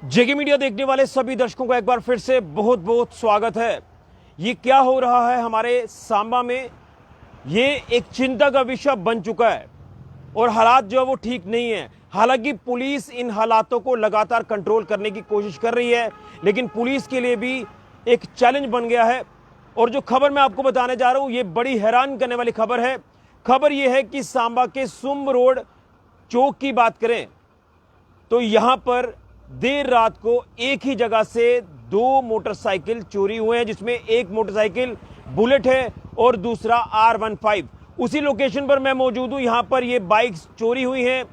जेके media देखने वाले सभी दर्शकों का एक बार फिर से बहुत बहुत स्वागत है। ये क्या हो रहा है हमारे सांबा में, ये एक चिंता का विषय बन चुका है और हालात जो है वो ठीक नहीं है। हालांकि पुलिस इन हालातों को लगातार कंट्रोल करने की कोशिश कर रही है, लेकिन पुलिस के लिए भी एक चैलेंज बन गया है। और जो खबर मैं आपको बताने जा रहा हूं, ये बड़ी हैरान करने वाली खबर है। खबर ये है कि सांबा के सुम रोड चौक की बात करें तो यहां पर देर रात को एक ही जगह से दो मोटरसाइकिल चोरी हुए हैं, जिसमें एक मोटरसाइकिल बुलेट है और दूसरा R15। उसी लोकेशन पर मैं मौजूद हूं। यहां पर ये बाइक्स चोरी हुई हैं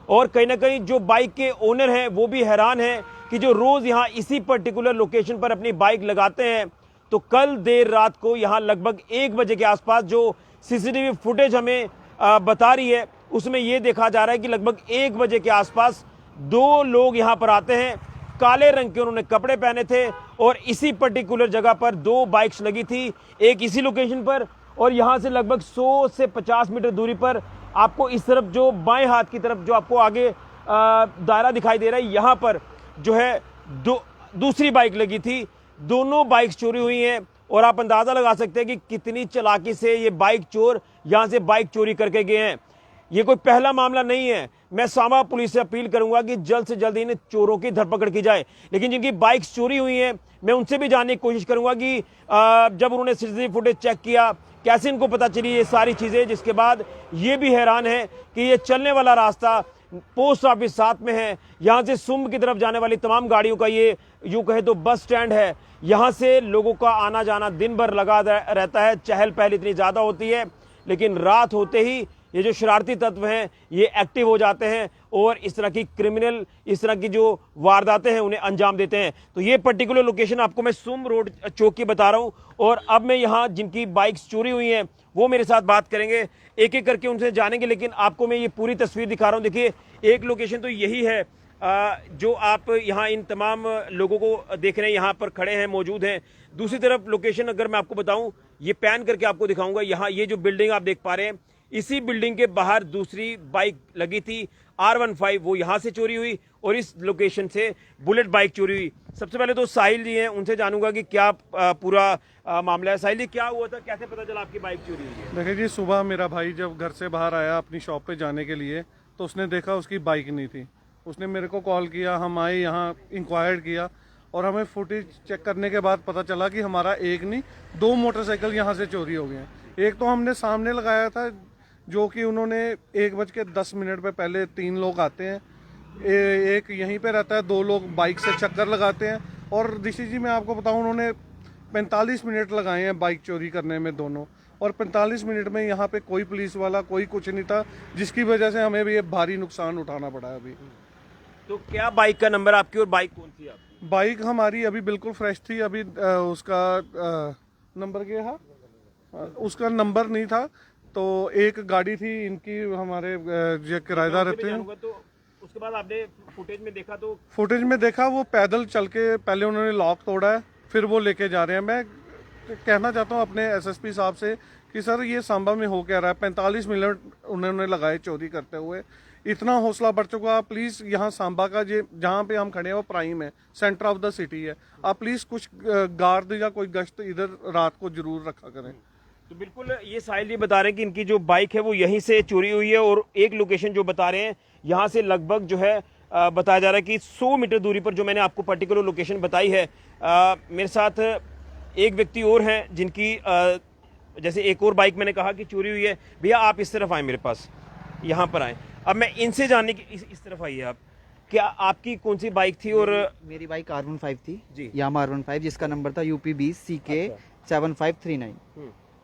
और कहीं ना कहीं जो बाइक के ओनर हैं वो भी हैरान हैं कि जो रोज यहां इसी पर्टिकुलर लोकेशन पर अपनी बाइक लगाते हैं, तो कल देर रात को यहां लगभग 1 बजे के आसपास जो सीसीटीवी फुटेज हमें बता रही है, उसमें यह देखा जा रहा है कि लगभग 1 बजे के आसपास दो लोग यहां पर आते हैं। काले रंग के उन्होंने कपड़े पहने थे और इसी पर्टिकुलर जगह पर दो बाइक्स लगी थी, एक इसी लोकेशन पर और यहां से लगभग 100 से 50 मीटर दूरी पर आपको इस तरफ जो बाएं हाथ की तरफ जो आपको आगे दायरा दिखाई दे रहा है, यहां पर जो है दूसरी बाइक लगी थी। दोनों बाइक्स चोरी हुई हैं और आप अंदाजा लगा सकते हैं कि कितनी चालाकी से ये बाइक चोर यहां से बाइक चोरी करके गए हैं। ये कोई पहला मामला नहीं है। मैं सांबा पुलिस से अपील करूंगा कि जल्द से जल्द इन चोरों की धरपकड़ की जाए, लेकिन जिनकी बाइक्स चोरी हुई हैं मैं उनसे भी जानने की कोशिश करूंगा कि जब उन्होंने सीसीटीवी फुटेज चेक किया कैसे इनको पता चली ये सारी चीजें, जिसके बाद ये भी हैरान है कि ये चलने वाला रास्ता पोस्ट ऑफिस साथ में है, यहां से सुम्ब की तरफ जाने वाली तमाम गाड़ियों का ये यूं कहे तो बस स्टैंड है। यहां से लोगों का आना जाना दिन भर लगा रहता है, चहल पहल इतनी ज्यादा होती है, लेकिन रात होते ही ये जो शरारती तत्व हैं ये एक्टिव हो जाते हैं और इस तरह की क्रिमिनल, इस तरह की जो वारदातें हैं उन्हें अंजाम देते हैं। तो ये पर्टिकुलर लोकेशन आपको मैं सुम रोड चौक की बता रहा हूं और अब मैं यहाँ जिनकी बाइक्स चोरी हुई हैं वो मेरे साथ बात करेंगे, एक एक करके उनसे जानेंगे, लेकिन आपको मैं ये पूरी तस्वीर दिखा रहा हूँ। देखिए, एक लोकेशन तो यही है जो आप यहाँ इन तमाम लोगों को देख रहे हैं, यहाँ पर खड़े हैं, मौजूद हैं। दूसरी तरफ लोकेशन अगर मैं आपको बताऊं, ये पैन करके आपको दिखाऊंगा, यहाँ ये जो बिल्डिंग आप देख पा रहे हैं, इसी बिल्डिंग के बाहर दूसरी बाइक लगी थी R15, वो यहां से चोरी हुई और इस लोकेशन से बुलेट बाइक चोरी हुई। सबसे पहले तो साहिल जी हैं, उनसे जानूंगा कि क्या पूरा मामला है। साहिल जी, क्या हुआ था, कैसे पता चला आपकी बाइक चोरी हुई है? देखिए जी, सुबह मेरा भाई जब घर से बाहर आया अपनी शॉप पे जाने के लिए, तो उसने देखा उसकी बाइक नहीं थी। उसने मेरे को कॉल किया, हम आए यहाँ, इंक्वायर किया और हमें फुटेज चेक करने के बाद पता चला कि हमारा एक नहीं दो मोटरसाइकिल यहाँ से चोरी हो गए हैं। एक तो हमने सामने लगाया था, जो कि उन्होंने 1:10 पे पहले 3 लोग आते हैं, एक यहीं पे रहता है, 2 लोग बाइक से चक्कर लगाते हैं। और ऋषि जी मैं आपको बताऊं, उन्होंने 45 मिनट लगाए हैं बाइक चोरी करने में दोनों, और 45 मिनट में यहाँ पे कोई पुलिस वाला कोई कुछ नहीं था, जिसकी वजह से हमें भी ये भारी नुकसान उठाना पड़ा है अभी। तो क्या बाइक का नंबर आपकी और बाइक कौन सी आपकी? बाइक हमारी अभी बिल्कुल फ्रेश थी, अभी उसका नंबर क्या था, उसका नंबर नहीं था। तो एक गाड़ी थी इनकी, हमारे जो किराएदार रहते हैं। तो उसके बाद आपने फुटेज में देखा, तो फुटेज में देखा वो पैदल चल के पहले उन्होंने लॉक तोड़ा है, फिर वो लेके जा रहे हैं। मैं कहना चाहता हूँ अपने एसएसपी साहब से कि सर ये सांबा में हो क्या रहा है, 45 मिनट उन्होंने लगाए चोरी करते हुए, इतना हौसला बढ़ चुका। प्लीज़ यहाँ सांबा का जहाँ पे हम खड़े हैं वो प्राइम है, सेंटर ऑफ द सिटी है, आप प्लीज़ कुछ गार्ड या कोई गश्त इधर रात को जरूर रखा करें। तो बिल्कुल ये साहिल जी बता रहे हैं कि इनकी जो बाइक है वो यहीं से चोरी हुई है और एक लोकेशन जो बता रहे हैं यहाँ से लगभग जो है बताया जा रहा है कि 100 मीटर दूरी पर जो मैंने आपको पर्टिकुलर लोकेशन बताई है। मेरे साथ एक व्यक्ति और हैं जिनकी जैसे एक और बाइक मैंने कहा कि चोरी हुई है। भैया आप इस तरफ आए, मेरे पास यहाँ पर आए। अब मैं इनसे जानने की इस तरफ आइए आप, क्या आपकी कौन सी बाइक थी? और मेरी बाइक R15 थी जी, यामा R15, जिसका नंबर था UP20 CK 7539।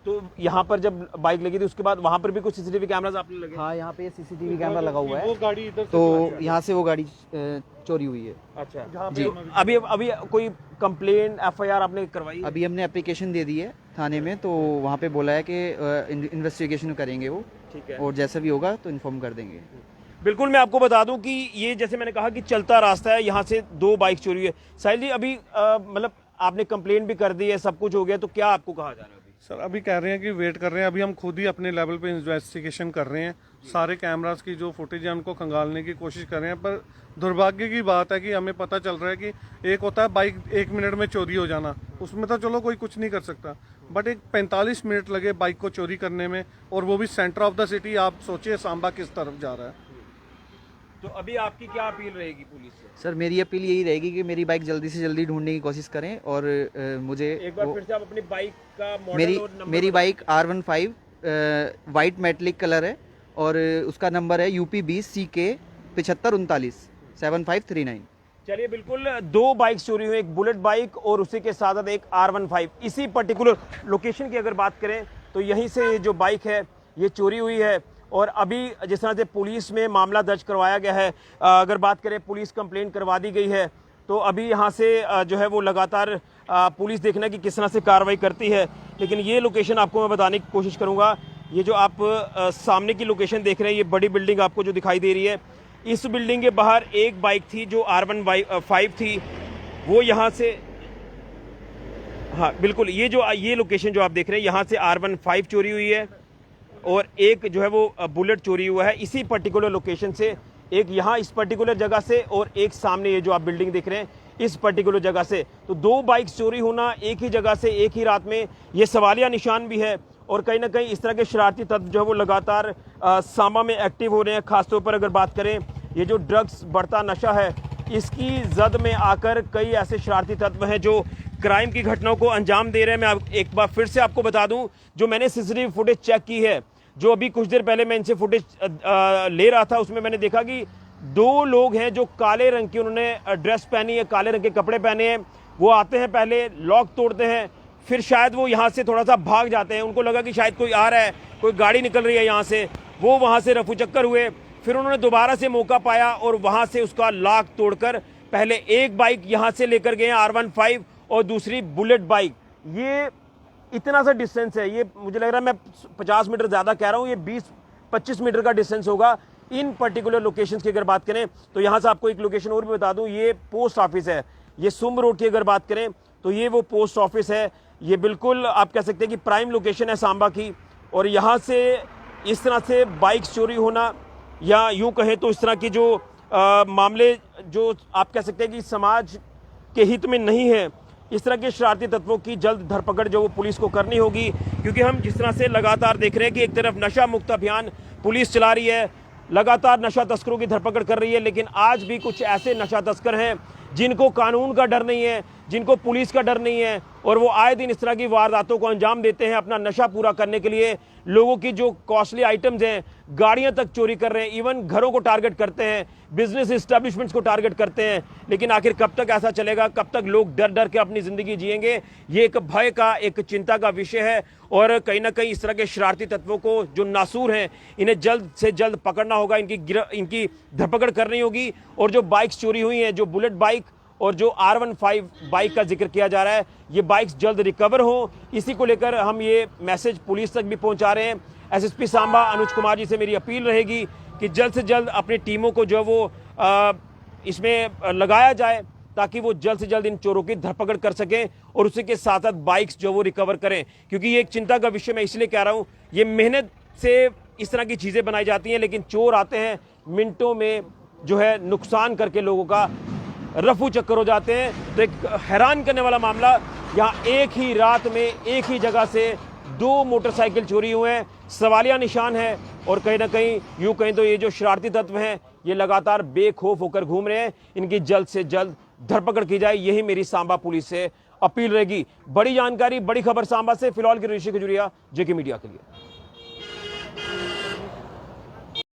तो यहाँ पर जब बाइक लगी थी उसके बाद वहाँ पर भी कुछ सीसीटीवी कैमरास आपने लगे? हाँ, यहाँ पे सीसीटीवी कैमरा लगा हुआ है, वो गाड़ी इधर तो यहाँ से वो गाड़ी चोरी हुई है। अच्छा जी, अभी कोई कंप्लेन FIR आपने करवाई? अभी हमने एप्लीकेशन दे दी है थाने में, तो वहाँ पे बोला है कि इन्वेस्टिगेशन करेंगे वो, ठीक है, और जैसा भी होगा तो इन्फॉर्म कर देंगे। बिल्कुल। मैं आपको बता दूं कि ये जैसे मैंने कहा कि चलता रास्ता है, यहाँ से 2 बाइक चोरी हुई है। साहिल जी, अभी मतलब आपने कंप्लेन भी कर दी है, सब कुछ हो गया, तो क्या आपको कहा जा रहा है अभी? सर अभी कह रहे हैं कि वेट कर रहे हैं, अभी हम खुद ही अपने लेवल पे इन्वेस्टिगेशन कर रहे हैं, सारे कैमरास की जो फुटेज है उनको खंगालने की कोशिश कर रहे हैं। पर दुर्भाग्य की बात है कि हमें पता चल रहा है कि एक होता है बाइक 1 मिनट में चोरी हो जाना, उसमें तो चलो कोई कुछ नहीं कर सकता, बट एक 45 मिनट लगे बाइक को चोरी करने में, और वो भी सेंटर ऑफ द सिटी। आप सोचिए सांबा किस तरफ जा रहा है। तो अभी आपकी क्या अपील रहेगी पुलिस से? सर मेरी अपील यही रहेगी कि मेरी बाइक जल्दी से जल्दी ढूंढने की कोशिश करें, और मुझे एक बार फिर से आप अपनी बाइक का मॉडल मेरी और नंबर मेरी bike R15 white metallic colour है, और उसका नंबर है UP20CK 7539 7539। चलिए, बिल्कुल 2 बाइक चोरी हुई, एक बुलेट बाइक और उसी के साथ एक R15। इसी पर्टिकुलर लोकेशन की अगर बात करें तो यहीं से ये जो बाइक है ये चोरी हुई है। और अभी जिस तरह से पुलिस में मामला दर्ज करवाया गया है, अगर बात करें पुलिस कंप्लेंट करवा दी गई है, तो अभी यहाँ से जो है वो लगातार पुलिस देखना कि किस तरह से कार्रवाई करती है। लेकिन ये लोकेशन आपको मैं बताने की कोशिश करूँगा। ये जो आप सामने की लोकेशन देख रहे हैं, ये बड़ी बिल्डिंग आपको जो दिखाई दे रही है, इस बिल्डिंग के बाहर एक बाइक थी जो R15 थी, वो यहाँ से, हाँ बिल्कुल, ये लोकेशन जो आप देख रहे हैं, यहाँ से R15 चोरी हुई है और एक जो है वो बुलेट चोरी हुआ है इसी पर्टिकुलर लोकेशन से, एक यहाँ इस पर्टिकुलर जगह से और एक सामने ये जो आप बिल्डिंग देख रहे हैं इस पर्टिकुलर जगह से। तो 2 बाइक चोरी होना एक ही जगह से एक ही रात में, ये सवालिया निशान भी है। और कहीं ना कहीं इस तरह के शरारती तत्व जो है वो लगातार सांबा में एक्टिव हो रहे हैं। खासतौर पर अगर बात करें, ये जो ड्रग्स बढ़ता नशा है, इसकी जद में आकर कई ऐसे शरारती तत्व हैं जो क्राइम की घटनाओं को अंजाम दे रहे हैं। मैं एक बार फिर से आपको बता दूं, जो मैंने सीसीटीवी फुटेज चेक की है, जो अभी कुछ देर पहले मैं इनसे फुटेज ले रहा था, उसमें मैंने देखा कि 2 लोग हैं जो काले रंग की उन्होंने ड्रेस पहनी है, काले रंग के कपड़े पहने हैं। वो आते हैं, पहले लॉक तोड़ते हैं, फिर शायद वो यहाँ से थोड़ा सा भाग जाते हैं। उनको लगा कि शायद कोई आ रहा है, कोई गाड़ी निकल रही है यहाँ से, वो वहाँ से रफू चक्कर हुए। फिर उन्होंने दोबारा से मौका पाया और वहाँ से उसका लॉक तोड़कर पहले एक बाइक यहाँ से लेकर गए R15 और दूसरी बुलेट बाइक। ये इतना सा डिस्टेंस है, ये मुझे लग रहा है मैं 50 मीटर ज़्यादा कह रहा हूँ, ये 20-25 मीटर का डिस्टेंस होगा इन पर्टिकुलर लोकेशंस की अगर बात करें। तो यहाँ से आपको एक लोकेशन और भी बता दूँ, ये पोस्ट ऑफिस है। ये सुम रोड की अगर बात करें तो ये वो पोस्ट ऑफिस है। ये बिल्कुल आप कह सकते हैं कि प्राइम लोकेशन है सांबा की। और यहाँ से इस तरह से बाइक चोरी होना, या यूँ कहें तो इस तरह की जो मामले जो आप कह सकते हैं कि समाज के हित में नहीं है, इस तरह के शरारती तत्वों की जल्द धरपकड़ जो वो पुलिस को करनी होगी। क्योंकि हम जिस तरह से लगातार देख रहे हैं कि एक तरफ नशा मुक्त अभियान पुलिस चला रही है, लगातार नशा तस्करों की धरपकड़ कर रही है, लेकिन आज भी कुछ ऐसे नशा तस्कर हैं जिनको कानून का डर नहीं है, जिनको पुलिस का डर नहीं है, और वो आए दिन इस तरह की वारदातों को अंजाम देते हैं अपना नशा पूरा करने के लिए। लोगों की जो कॉस्टली आइटम्स हैं, गाड़ियां तक चोरी कर रहे हैं, इवन घरों को टारगेट करते हैं, बिजनेस इस्टेब्लिशमेंट्स को टारगेट करते हैं। लेकिन आखिर कब तक ऐसा चलेगा, कब तक लोग डर डर के अपनी ज़िंदगी जिएंगे? ये एक भय का, एक चिंता का विषय है। और कहीं ना कहीं इस तरह के शरारती तत्वों को जो नासूर हैं, इन्हें जल्द से जल्द पकड़ना होगा, इनकी धरपकड़ करनी होगी। और जो बाइक्स चोरी हुई हैं, जो बुलेट बाइक और जो R15 बाइक का जिक्र किया जा रहा है, ये बाइक्स जल्द रिकवर हो, इसी को लेकर हम ये मैसेज पुलिस तक भी पहुंचा रहे हैं। SSP सांबा अनुज कुमार जी से मेरी अपील रहेगी कि जल्द से जल्द अपनी टीमों को जो वो इसमें लगाया जाए, ताकि वो जल्द से जल्द इन चोरों की धरपकड़ कर सकें और उसी के साथ साथ बाइक्स जो वो रिकवर करें। क्योंकि ये एक चिंता का विषय मैं इसलिए कह रहा हूँ, ये मेहनत से इस तरह की चीज़ें बनाई जाती हैं, लेकिन चोर आते हैं मिनटों में जो है नुकसान करके लोगों का रफू चक्कर हो जाते हैं। तो एक हैरान करने वाला मामला, यहाँ एक ही रात में एक ही जगह से 2 मोटरसाइकिल चोरी हुए हैं, सवालिया निशान है। और कहीं ना कहीं यूँ कहीं तो ये जो शरारती तत्व हैं, ये लगातार बेखौफ होकर घूम रहे हैं। इनकी जल्द से जल्द धरपकड़ की जाए, यही मेरी सांबा पुलिस से अपील रहेगी। बड़ी जानकारी, बड़ी खबर सांबा से। फिलहाल की ऋषि खजुरिया, JK मीडिया के लिए।